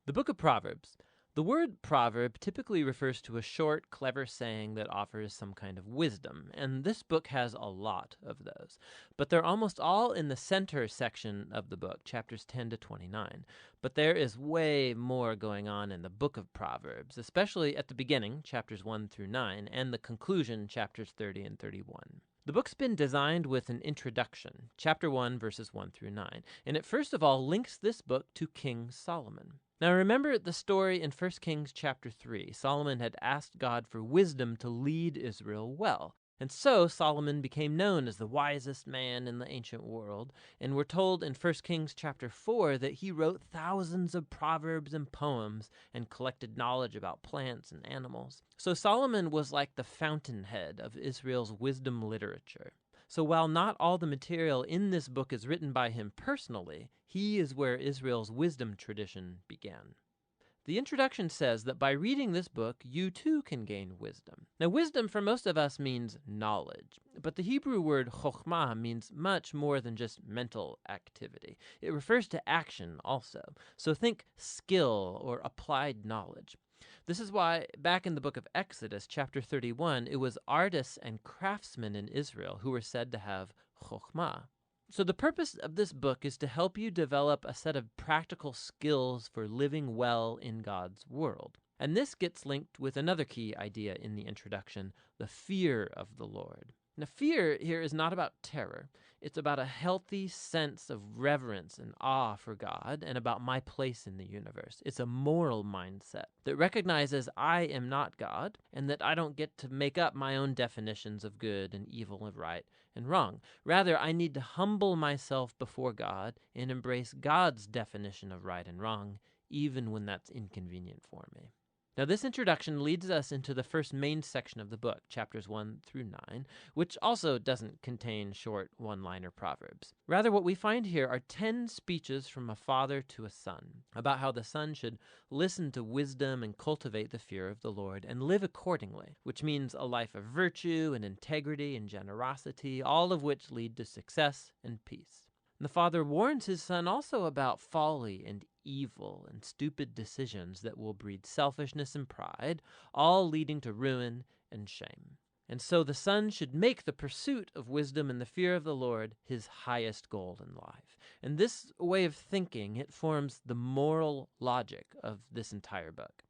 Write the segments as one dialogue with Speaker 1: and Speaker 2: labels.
Speaker 1: The book of Proverbs. The word proverb typically refers to a short, clever saying that offers some kind of wisdom, and this book has a lot of those. But they're almost all in the center section of the book, chapters 10 to 29. But there is way more going on in the book of Proverbs, especially at the beginning, chapters 1 through 9, and the conclusion, chapters 30 and 31. The book's been designed with an introduction, chapter 1, verses 1 through 9, and it first of all links this book to King Solomon. Now remember the story in 1 Kings chapter 3. Solomon had asked God for wisdom to lead Israel well. And so Solomon became known as the wisest man in the ancient world. And we're told in 1 Kings chapter 4 that he wrote thousands of proverbs and poems and collected knowledge about plants and animals. So Solomon was like the fountainhead of Israel's wisdom literature. So while not all the material in this book is written by him personally, he is where Israel's wisdom tradition began. The introduction says that by reading this book, you too can gain wisdom. Now, wisdom for most of us means knowledge, but the Hebrew word chokhmah means much more than just mental activity. It refers to action also. So think skill or applied knowledge. This is why back in the book of Exodus, chapter 31, it was artists and craftsmen in Israel who were said to have chokhmah. So the purpose of this book is to help you develop a set of practical skills for living well in God's world. And this gets linked with another key idea in the introduction, the fear of the Lord. Now, fear here is not about terror. It's about a healthy sense of reverence and awe for God and about my place in the universe. It's a moral mindset that recognizes I am not God and that I don't get to make up my own definitions of good and evil and right and wrong. Rather, I need to humble myself before God and embrace God's definition of right and wrong, even when that's inconvenient for me. Now, this introduction leads us into the first main section of the book, chapters 1 through 9, which also doesn't contain short one-liner proverbs. Rather, what we find here are 10 speeches from a father to a son about how the son should listen to wisdom and cultivate the fear of the Lord and live accordingly, which means a life of virtue and integrity and generosity, all of which lead to success and peace. And the father warns his son also about folly and evil and stupid decisions that will breed selfishness and pride, all leading to ruin and shame. And so the son should make the pursuit of wisdom and the fear of the Lord his highest goal in life. And this way of thinking, it forms the moral logic of this entire book.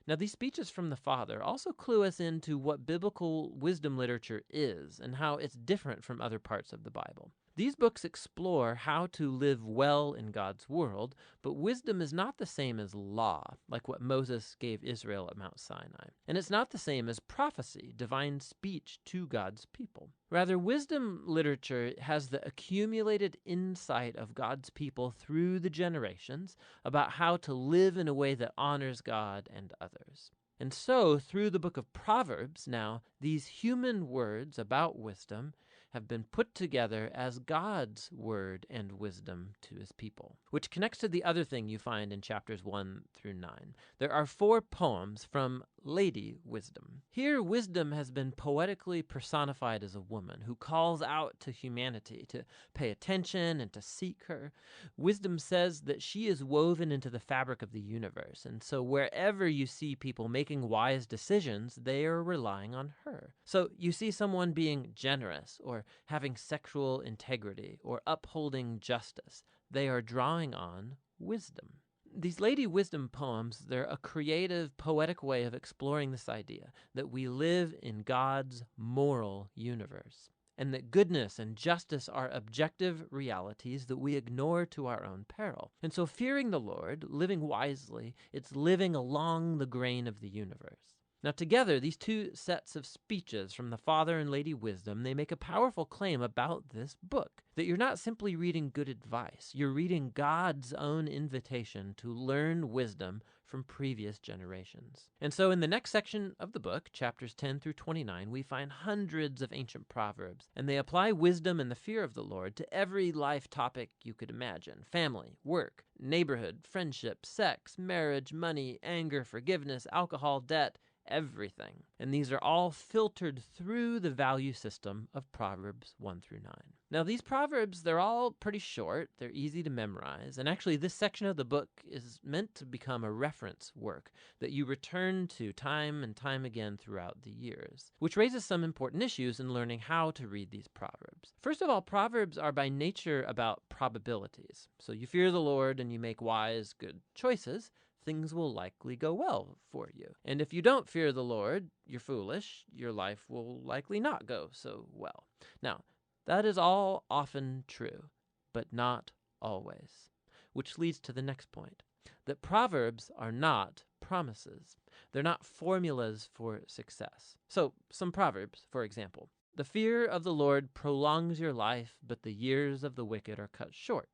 Speaker 1: Now, these speeches from the father also clue us into what biblical wisdom literature is and how it's different from other parts of the Bible. These books explore how to live well in God's world, but wisdom is not the same as law, like what Moses gave Israel at Mount Sinai. And it's not the same as prophecy, divine speech to God's people. Rather, wisdom literature has the accumulated insight of God's people through the generations about how to live in a way that honors God and others. And so, through the book of Proverbs now, these human words about wisdom have been put together as God's word and wisdom to his people, which connects to the other thing you find in chapters 1 through 9. There are 4 poems from Lady Wisdom. Here, wisdom has been poetically personified as a woman who calls out to humanity to pay attention and to seek her. Wisdom says that she is woven into the fabric of the universe, and so wherever you see people making wise decisions, they are relying on her. So you see someone being generous or having sexual integrity or upholding justice. They are drawing on wisdom. These Lady Wisdom poems, they're a creative, poetic way of exploring this idea that we live in God's moral universe, and that goodness and justice are objective realities that we ignore to our own peril. And so fearing the Lord, living wisely, it's living along the grain of the universe. Now together, these 2 sets of speeches from the Father and Lady Wisdom, they make a powerful claim about this book, that you're not simply reading good advice, you're reading God's own invitation to learn wisdom from previous generations. And so in the next section of the book, chapters 10 through 29, we find hundreds of ancient proverbs, and they apply wisdom and the fear of the Lord to every life topic you could imagine: family, work, neighborhood, friendship, sex, marriage, money, anger, forgiveness, alcohol, debt, everything. And these are all filtered through the value system of Proverbs 1 through 9. Now, these Proverbs, they're all pretty short, they're easy to memorize, and actually, this section of the book is meant to become a reference work that you return to time and time again throughout the years, which raises some important issues in learning how to read these Proverbs. First of all, Proverbs are by nature about probabilities. So you fear the Lord and you make wise, good choices, things will likely go well for you. And if you don't fear the Lord, you're foolish, your life will likely not go so well. Now, that is all often true, but not always. Which leads to the next point, that Proverbs are not promises. They're not formulas for success. So, some Proverbs, for example. The fear of the Lord prolongs your life, but the years of the wicked are cut short.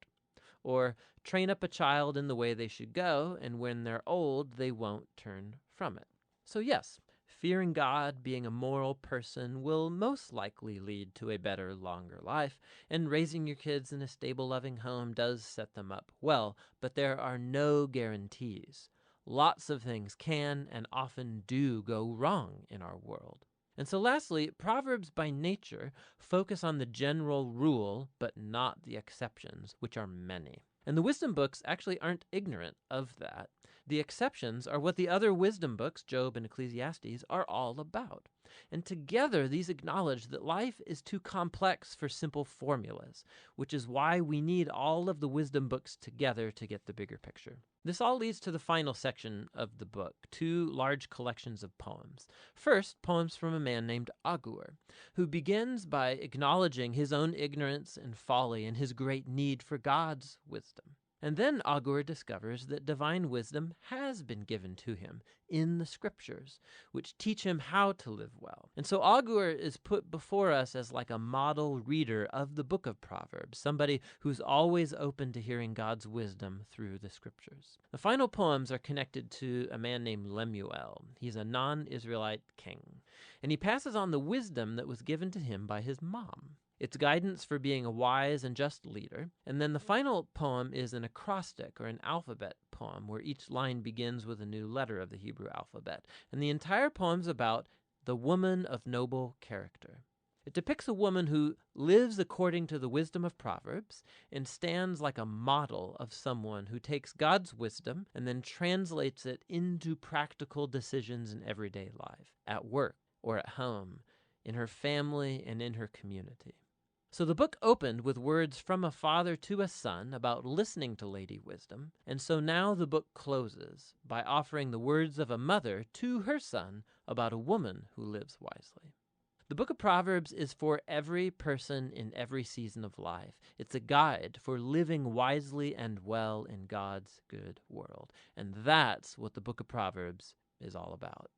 Speaker 1: Or, train up a child in the way they should go, and when they're old, they won't turn from it. So yes, fearing God, being a moral person, will most likely lead to a better, longer life, and raising your kids in a stable, loving home does set them up well, but there are no guarantees. Lots of things can and often do go wrong in our world. And so lastly, Proverbs by nature focus on the general rule, but not the exceptions, which are many. And the wisdom books actually aren't ignorant of that. The exceptions are what the other wisdom books, Job and Ecclesiastes, are all about. And together, these acknowledge that life is too complex for simple formulas, which is why we need all of the wisdom books together to get the bigger picture. This all leads to the final section of the book, two large collections of poems. First, poems from a man named Agur, who begins by acknowledging his own ignorance and folly and his great need for God's wisdom. And then Agur discovers that divine wisdom has been given to him in the scriptures, which teach him how to live well. And so Agur is put before us as like a model reader of the book of Proverbs, somebody who's always open to hearing God's wisdom through the scriptures. The final poems are connected to a man named Lemuel. He's a non-Israelite king, and he passes on the wisdom that was given to him by his mom. It's guidance for being a wise and just leader. And then the final poem is an acrostic or an alphabet poem where each line begins with a new letter of the Hebrew alphabet. And the entire poem's about the woman of noble character. It depicts a woman who lives according to the wisdom of Proverbs and stands like a model of someone who takes God's wisdom and then translates it into practical decisions in everyday life, at work or at home, in her family and in her community. So the book opened with words from a father to a son about listening to Lady Wisdom, and so now the book closes by offering the words of a mother to her son about a woman who lives wisely. The book of Proverbs is for every person in every season of life. It's a guide for living wisely and well in God's good world, and that's what the book of Proverbs is all about.